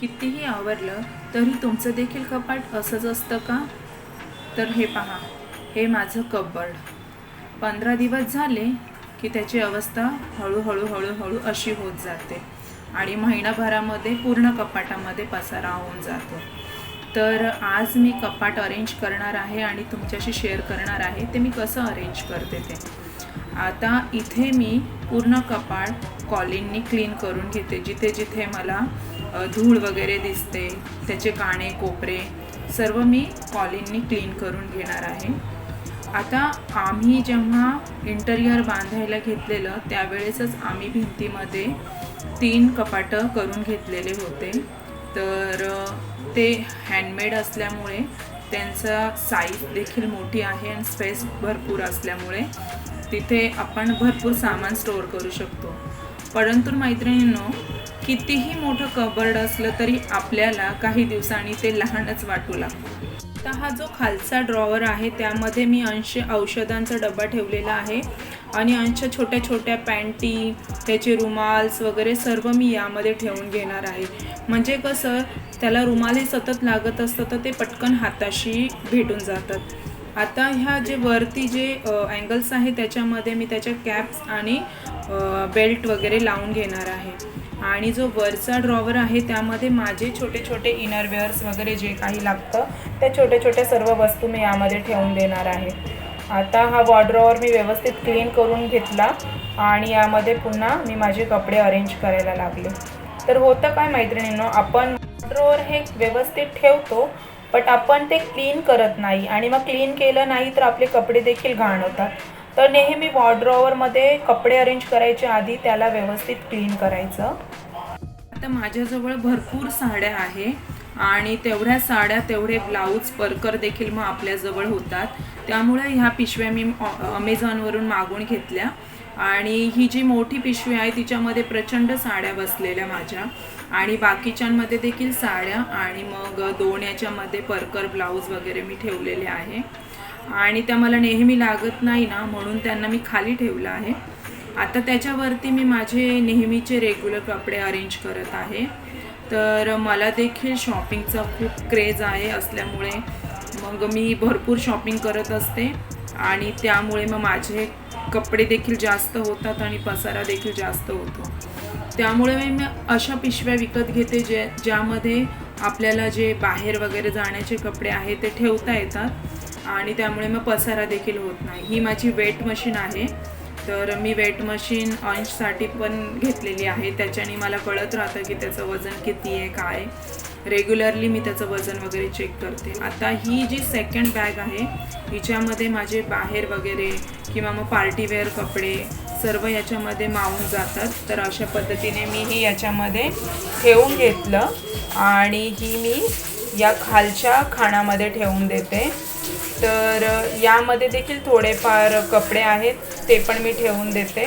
कितीही आवरलं तरी तुमचं देखील कपाट असंच असतं का? तर हे पहा, हे माझं कबर्ड 15 दिवस झाले की त्याची अवस्था हळूहळू अशी होत जाते आणि महिनाभरामध्ये पूर्ण कपाटामध्ये पसारा होऊन जातो. तर आज मी कपाट अरेंज करणार आहे आणि तुमच्याशी शेअर करणार आहे ते मी कसं अरेंज करते ते. आता इथे मी पूर्ण कपाट कॉलिननी क्लीन करून घेते. जिथे जिथे मला धूळ वगैरे दिसते त्याचे काणे कोपरे सर्व मी कॉलिननी क्लीन करून घेणार आहे. आता आम्ही जेव्हा इंटेरियर बांधायला घेतलेलं त्यावेळेसच आम्ही भिंतीमध्ये 3 कपाटं करून घेतलेले होते. तर ते हँडमेड असल्यामुळे त्यांचा साईज देखील मोठी आहे आणि स्पेस भरपूर असल्यामुळे तिथे आपण भरपूर सामान स्टोअर करू शकतो. परंतु मैत्रिणींनो, कितीही मोठं कबर्ड असलं तरी आपल्याला काही दिवसांनी ते लहानच वाटू लागतं. तर हा जो खालचा ड्रॉवर आहे त्यामध्ये मी अंश औषधांचा डबा ठेवलेला आहे आणि अंश छोट्या छोट्या पॅन्टी, त्याचे रुमाल्स वगैरे सर्व मी यामध्ये ठेवून घेणार आहे. म्हणजे कसं, त्याला रुमालही सतत लागत असतं तर ते पटकन हाताशी भेटून जातात. आता ह्या जे वरती जे अँगल्स आहे त्याच्यामध्ये मी त्याच्या कॅप्स आणि बेल्ट वगैरे लावून घेणार आहे. आणि जो वरचा ड्रॉवर आहे त्यामध्ये माझे छोटे छोटे इनरवेअर्स वगैरे जे काही लागतं त्या छोट्या छोट्या सर्व वस्तू मी यामध्ये ठेवून देणार आहे. आता हा वॉर्डरोवर मी व्यवस्थित क्लीन करून घेतला आणि यामध्ये पुन्हा मी माझे कपडे अरेंज करायला लागले. तर होतं काय मैत्रिणींनो, आपण वॉर्डरोवर हे व्यवस्थित ठेवतो बट आपण ते क्लीन करत नाही आणि मग क्लीन केलं नाही तर आपले कपडे देखील घाण होतात. तर नेहमी वॉर्डरोवरमध्ये कपडे अरेंज करायच्या आधी त्याला व्यवस्थित क्लीन करायचं. आता माझ्याजवळ भरपूर साड्या आहे आणि तेवढ्या साड्या तेवढे ब्लाऊज परकर देखील मग आपल्याजवळ होतात. त्यामुळे ह्या पिशव्या मी अमेझॉनवरून मागवून घेतल्या आणि ही जी मोठी पिशवी आहे तिच्यामध्ये प्रचंड साड्या बसलेल्या माझ्या आणि बाकीच्यांमध्ये देखील साड्या आणि मग 2 याच्यामध्ये परकर ब्लाऊज वगैरे मी ठेवलेले आहे आणि त्या मला नेहमी लागत नाही ना, म्हणून त्यांना मी खाली ठेवलं आहे. आता त्याच्यावरती मी माझे नेहमीचे रेग्युलर कपडे अरेंज करत आहे. तर मला देखील शॉपिंगचा खूप क्रेज आहे असल्यामुळे मग मी भरपूर शॉपिंग करत असते आणि त्यामुळे मग माझे कपडे देखील जास्त होतात आणि पसारा देखील जास्त होतो. त्यामुळे मी अशा पिशव्या विकत घेते ज्यामध्ये आपल्याला जे बाहेर वगैरे जाण्याचे कपडे आहेत ते ठेवता येतात आणि त्यामुळे मग पसारा देखील होत नाही. ही माझी वेट मशीन आहे. तर मी वेट मशीन अंशसाठी पण घेतलेली आहे. त्याच्याने मला कळत राहतं की त्याचं वजन किती आहे काय. रेग्युलरली मी त्याचं वजन वगैरे चेक करते. आता ही जी सेकंड बॅग आहे हिच्यामध्ये माझे बाहेर वगैरे किंवा मग पार्टीवेअर कपडे सर्व याच्यामध्ये मावून जातात. तर अशा पद्धतीने मी ही याच्यामध्ये ठेवून घेतलं आणि ही मी या खालच्या खाणामध्ये ठेवून देते. तर यामध्ये देखील थोडेफार कपडे आहेत ते पण मी ठेवून देते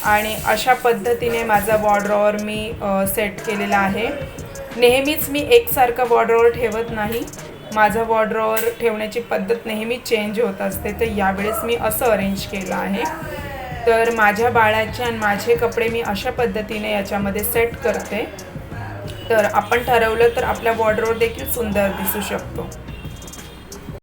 आणि अशा पद्धतीने माझा वॉर्डरोवर मी सेट केलेला आहे. नेहमीच मी एकसारखा वॉर्डरोवर ठेवत नाही. माझा वॉर्डरोवर ठेवण्याची पद्धत नेहमी चेंज होत असते. तर यावेळेस मी असं अरेंज केलं आहे. तर माझ्या बाळाचे आणि माझे कपडे मी अशा पद्धतीने याच्यामध्ये सेट करते. तर आपण ठरवलं तर आपल्या वॉर्डरोवर देखील सुंदर दिसू शकतो.